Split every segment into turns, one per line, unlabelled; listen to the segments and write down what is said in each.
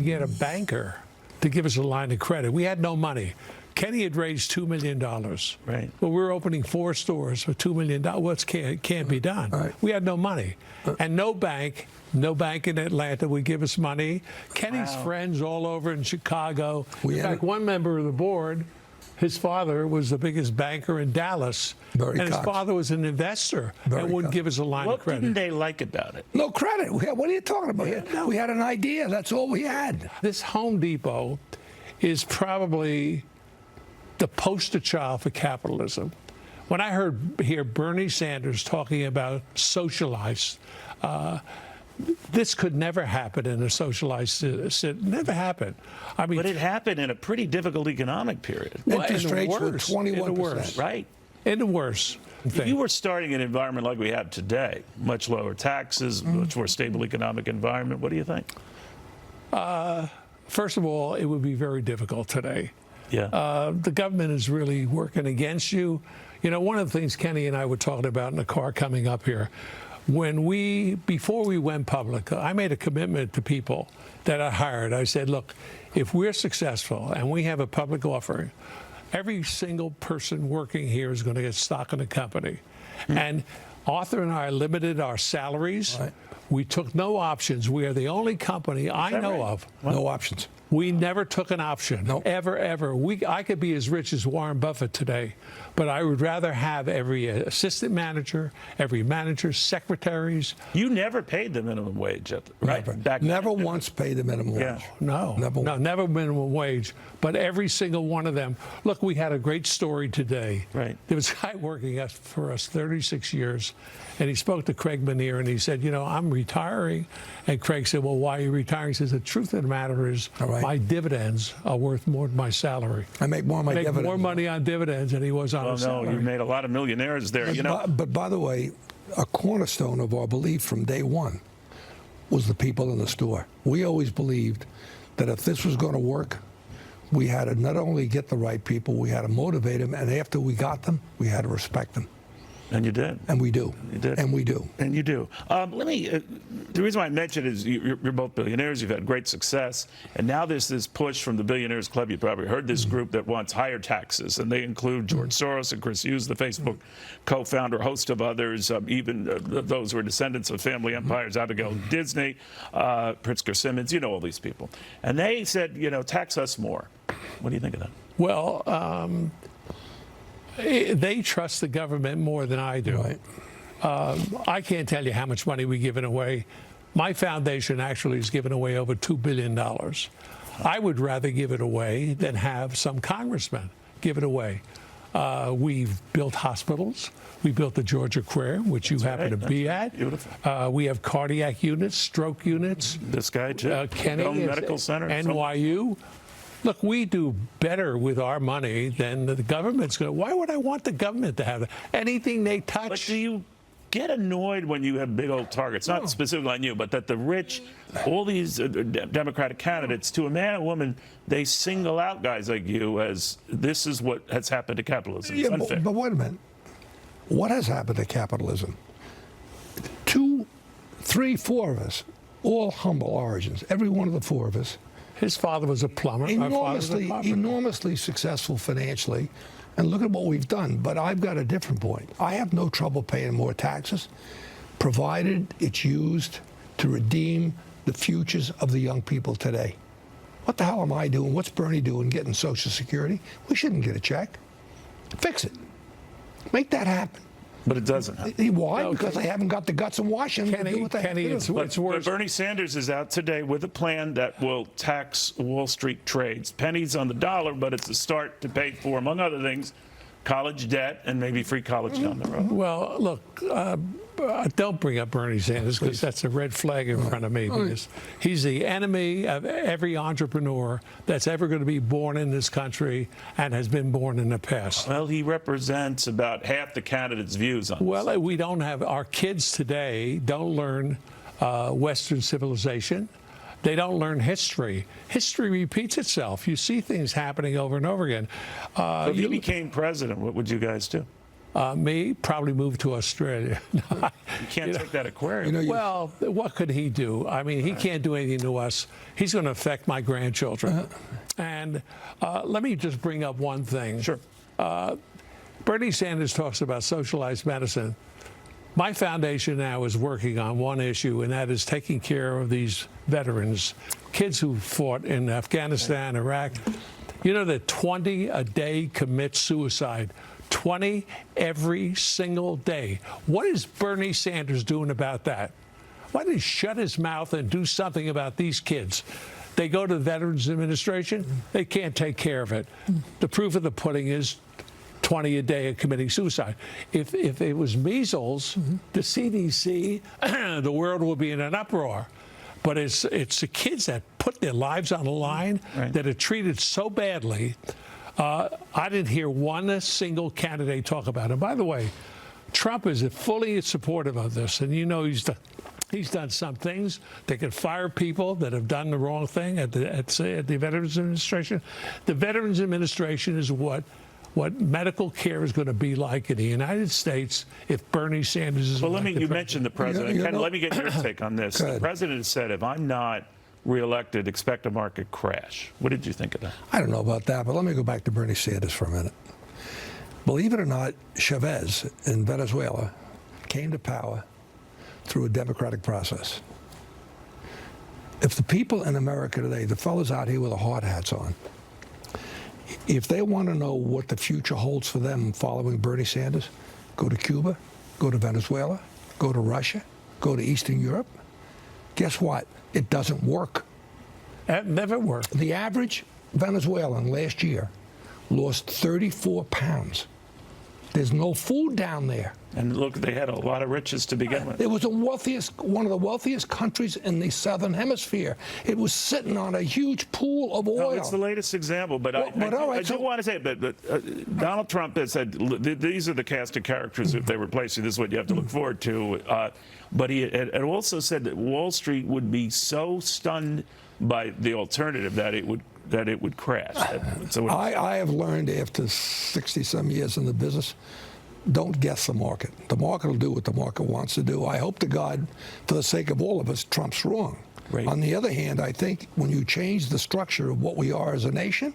get a banker to give us a line of credit. We had no money. Kenny had raised $2 million.
Right.
Well, we're opening 4 stores for $2 million. Well, it can't be done.
Right.
We had no money. And no bank in Atlanta would give us money. Kenny's friends all over in Chicago. In fact, one member of the board, his father was the biggest banker in Dallas. And his father was an investor and wouldn't give us a line of credit.
What didn't they like about it?
No credit. What are you talking about? We had an idea. That's all we had.
This Home Depot is probably the poster child for capitalism. When I hear Bernie Sanders talking about socialized, this could never happen in a socialized city. Never happen. I mean,
but it happened in a pretty difficult economic period.
Interest rates were 21%.
Right.
In the worst.
If you were starting an environment like we have today, much lower taxes, much more stable economic environment, what do you think?
First of all, it would be very difficult today.
Yeah.
The government is really working against you. You know, one of the things Kenny and I were talking about in the car coming up here, before we went public, I made a commitment to people that I hired. I said, look, if we're successful and we have a public offering, every single person working here is going to get stock in the company. And Arthur and I limited our salaries.
Right.
We took no options. We are the only company I know of.
No options.
We never took an option.
Nope.
Ever. I could be as rich as Warren Buffett today, but I would rather have every assistant manager, every manager, secretaries.
You never paid the minimum wage, right?
Never once paid the minimum wage.
No, never minimum wage. But every single one of them. Look, we had a great story today.
Right.
There was a guy working for us 36 years, and he spoke to Craig Manier, and he said, you know, I'm retiring. And Craig said, well, why are you retiring? He says, the truth of the matter is, my dividends are worth more than my salary.
I make more on my dividends.
I make more money on dividends than he was on his salary.
No, you made a lot of millionaires there, you know.
But by the way, a cornerstone of our belief from day one was the people in the store. We always believed that if this was going to work, we had to not only get the right people, we had to motivate them, and after we got them, we had to respect them.
And you did.
And we do.
You did.
And we do.
And you do. The reason why I mentioned it is you're both billionaires. You've had great success. And now there's this push from the Billionaires Club. You probably heard this group that wants higher taxes. And they include George Soros and Chris Hughes, the Facebook co-founder, a host of others, even those who are descendants of family empires, Abigail Disney, Pritzker Simmons, you know all these people. And they said, you know, tax us more. What do you think of that?
Well, they trust the government more than I do.
Right.
I can't tell you how much money we've given away. My foundation actually has given away over $2 billion. I would rather give it away than have some congressman give it away. We've built hospitals. We built the Georgia Career, which you happen to be at.
Beautiful.
We have cardiac units, stroke units.
This guy, too.
Kenny
Medical Center.
NYU. Look, we do better with our money than the government's going to. Why would I want the government to have anything they touch?
But do you get annoyed when you have big old targets? Not specifically on you, but that the rich, all these Democratic candidates, to a man and woman, they single out guys like you as this is what has happened to capitalism. It's unfair.
But wait a minute. What has happened to capitalism? 2, 3, 4 of us, all humble origins. Every one of the 4 of us.
His father was a plumber.
Enormously successful financially. And look at what we've done. But I've got a different point. I have no trouble paying more taxes, provided it's used to redeem the futures of the young people today. What the hell am I doing? What's Bernie doing getting Social Security? We shouldn't get a check. Fix it. Make that happen.
But it doesn't happen.
Why? No, because they haven't got the guts in Washington to do what they have to do.
It's worse.
But Bernie Sanders is out today with a plan that will tax Wall Street trades. Pennies on the dollar, but it's a start to pay for, among other things, college debt and maybe free college down the road.
Well, look, don't bring up Bernie Sanders because that's a red flag in front of me. Because he's the enemy of every entrepreneur that's ever going to be born in this country and has been born in the past.
Well, he represents about half the candidates' views on this.
Well, we don't have our kids today don't learn Western civilization. They don't learn history. History repeats itself. You see things happening over and over again.
So if you became president, what would you guys do?
Me, probably move to Australia.
You can't take that aquarium.
Well, what could he do? I mean, he can't do anything to us. He's going to affect my grandchildren. And let me just bring up one thing.
Sure.
Bernie Sanders talks about socialized medicine. My foundation now is working on one issue, and that is taking care of these veterans, kids who fought in Afghanistan, Iraq. You know that 20 a day commit suicide. 20 every single day. What is Bernie Sanders doing about that? Why don't he shut his mouth and do something about these kids? They go to the Veterans Administration, they can't take care of it. The proof of the pudding is 20 a day of committing suicide. If it was measles, the CDC, the world would be in an uproar. But it's the kids that put their lives on the line, that are treated so badly. I didn't hear one single candidate talk about it. By the way, Trump is fully supportive of this, and you know he's done some things. They can fire people that have done the wrong thing at the Veterans Administration. The Veterans Administration is what medical care is going to be like in the United States if Bernie Sanders is
Well,
elected
you mentioned the president. Ken, let me get your take on this. The president said, if I'm not reelected, expect a market crash. What did you think of that?
I don't know about that, but let me go back to Bernie Sanders for a minute. Believe it or not, Chavez in Venezuela came to power through a democratic process. If the people in America today, the fellas out here with the hard hats on, if they want to know what the future holds for them following Bernie Sanders, go to Cuba, go to Venezuela, go to Russia, go to Eastern Europe. Guess what? It doesn't work.
That never worked.
The average Venezuelan last year lost 34 pounds. There's no food down there.
And look, they had a lot of riches to begin with.
It was one of the wealthiest countries in the Southern Hemisphere. It was sitting on a huge pool of oil.
No, it's the latest example, but I do want to say, but Donald Trump has said these are the cast of characters if they replace you. This is what you have to look forward to. But he had also said that Wall Street would be so stunned by the alternative that it would crash. So
I have learned after 60-some years in the business, don't guess the market. The market will do what the market wants to do. I hope to God, for the sake of all of us, Trump's wrong.
Right.
On the other hand, I think when you change the structure of what we are as a nation,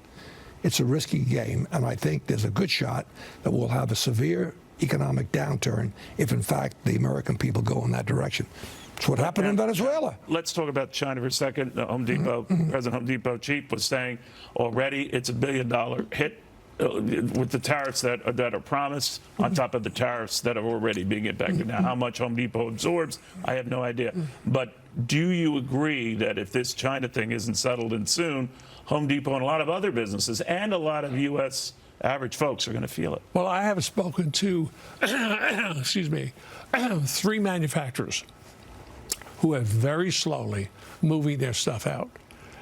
it's a risky game, and I think there's a good shot that we'll have a severe economic downturn if, in fact, the American people go in that direction. It's what happened in Venezuela.
Let's talk about China for a second. Home Depot, President Home Depot chief was saying already it's $1 billion hit with the tariffs that are promised on top of the tariffs that are already being impacted. Now, how much Home Depot absorbs, I have no idea. But do you agree that if this China thing isn't settled in soon, Home Depot and a lot of other businesses and a lot of U.S. average folks are going to feel it?
Well, I have spoken to, excuse me, 3 manufacturers who are very slowly moving their stuff out.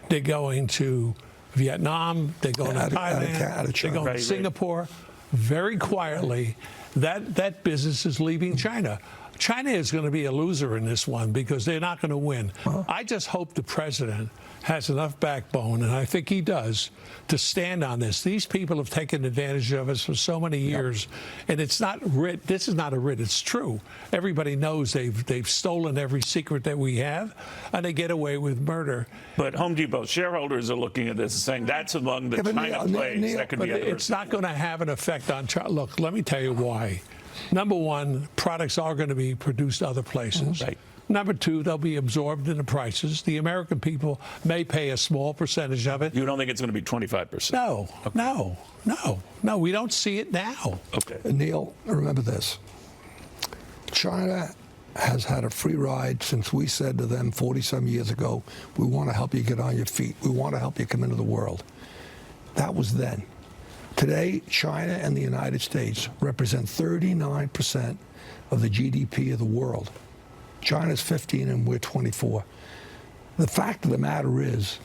They're going to Vietnam, they're going to Thailand, they're going to Singapore. Very quietly, that business is leaving China. China is going to be a loser in this one because they're not going to win. I just hope the president has enough backbone, and I think he does, to stand on this. These people have taken advantage of us for so many years, and it's not writ. This is not a writ. It's true. Everybody knows they've stolen every secret that we have, and they get away with murder.
But Home Depot shareholders are looking at this and saying that's among the China plays that could be.
It's not going to have an effect on China. Look, let me tell you why. Number one, products are going to be produced other places.
Right.
Number two, they'll be absorbed in the prices. The American people may pay a small percentage of it.
You don't think it's going to be 25%?
No, okay. No. We don't see it now.
Okay.
Neil, remember this. China has had a free ride since we said to them 40-some years ago, we want to help you get on your feet. We want to help you come into the world. That was then. Today, China and the United States represent 39% of the GDP of the world. China's 15 and we're 24. The fact of the matter is,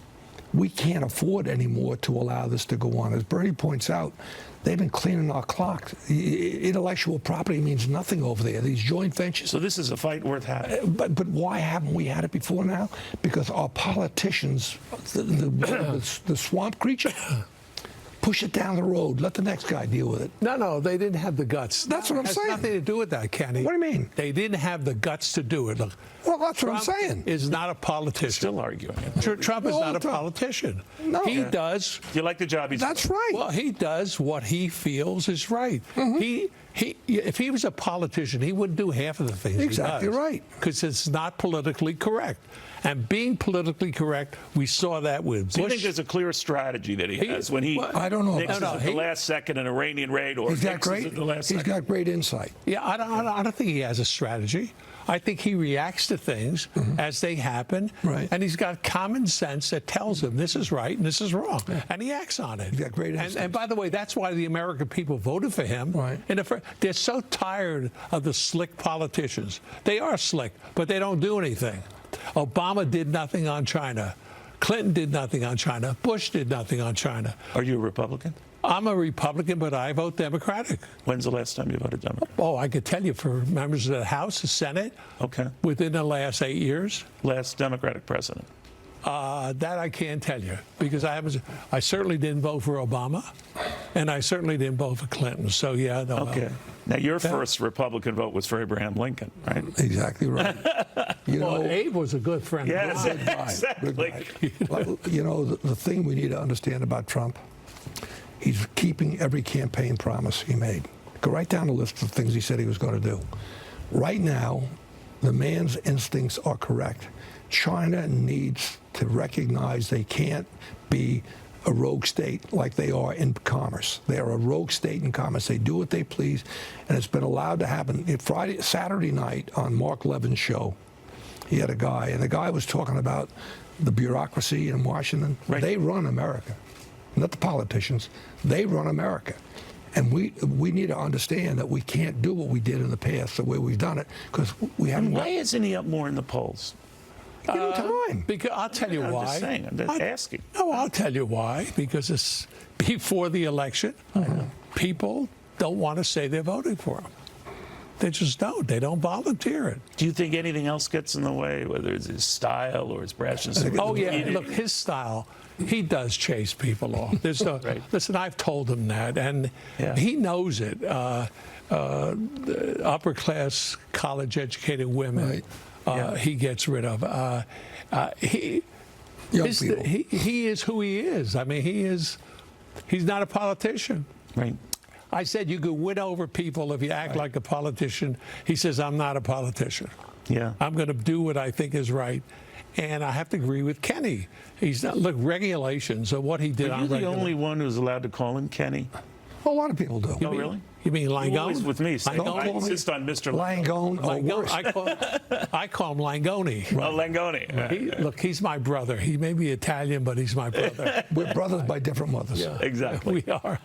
we can't afford anymore to allow this to go on. As Bernie points out, they've been cleaning our clock. Intellectual property means nothing over there. These joint ventures.
So this is a fight worth having.
But why haven't we had it before now? Because our politicians, the swamp creature, push it down the road. Let the next guy deal with it.
No, they didn't have the guts.
That's what I'm saying.
It has nothing to do with that, Kenny.
What do you mean?
They didn't have the guts to do it. Look,
Well, that's what I'm
Trump
saying.
is not a politician.
Still arguing.
Trump is
All
not
the
a
time.
politician.
No.
He
Yeah.
does.
Do you like the job he's
That's
doing?
right.
Well, he does what he feels is right. If he was a politician, he wouldn't do half of the things
Exactly
he does.
right.
Because it's not politically correct. And being politically correct, we saw that with
Do you
Bush.
think there's a clear strategy that he has when he
I don't know.
nixes
No,
at the
he-
last second an Iranian raid or
He's got
nixes
great.
at the last
He's
second?
got great insight.
Yeah, I don't think he has a strategy. I think he reacts to things as they happen.
Right.
And he's got common sense that tells him this is right and this is wrong. And he acts on it.
He's got great
and
instincts.
by the way, that's why the American people voted for him.
Right.
And they're so tired of the slick politicians. They are slick, but they don't do anything. Obama did nothing on China. Clinton did nothing on China. Bush did nothing on China.
Are you a Republican?
I'm a Republican, but I vote Democratic.
When's the last time you voted Democrat?
Oh, I could tell you for members of the House, the Senate,
Okay.
within the last 8 years.
Last Democratic president.
That I can't tell you because I certainly didn't vote for Obama, and I certainly didn't vote for Clinton. So yeah, no.
Okay. Now your first Republican vote was for Abraham Lincoln, right?
Exactly right. You
Well,
know,
Abe was a good friend.
Yes,
of mine.
exactly.
well, you know, the thing we need to understand about Trump, he's keeping every campaign promise he made. Go right down the list of things he said he was going to do. Right now, the man's instincts are correct. China needs to recognize they can't be a rogue state like they are in commerce. They are a rogue state in commerce. They do what they please, and it's been allowed to happen. Saturday night on Mark Levin's show, he had a guy, and the guy was talking about the bureaucracy in Washington.
Right.
They run America, not the politicians. They run America. And we need to understand that we can't do what we did in the past the way we've done it because we haven't
Why
got
isn't he up more in the polls?
give him time.
Because I'll tell you
I'm
why.
just saying. I'm just asking.
No, I'll tell you why. Because it's before the election. People don't want to say they're voting for him. They just don't. They don't volunteer it.
Do you think anything else gets in the way, whether it's his style or his brashness?
Oh yeah, look, his style. He does chase people off. There's no,
Right.
Listen, I've told him that, and
Yeah.
he knows it. The upper class, college-educated women,
Right.
Yeah.
he gets rid of.
Young people.
He is who he is. I mean, he's not a politician.
Right.
I said you could win over people if you act like a politician. He says, I'm not a politician.
Yeah.
I'm going to do what I think is right. And I have to agree with Kenny. He's not, look, regulations of what he did
Are
on
you the
regular.
only one who's allowed to call him Kenny?
A lot of people do.
Oh, really?
You mean
You
Langone?
always with me. Say,
Langone?
I insist on Mr.
Langone or
Langone.
worse.
I call him Langone.
Oh, Langone.
Look, he's my brother. He may be Italian, but he's my brother.
We're brothers by different mothers.
Exactly.
We are.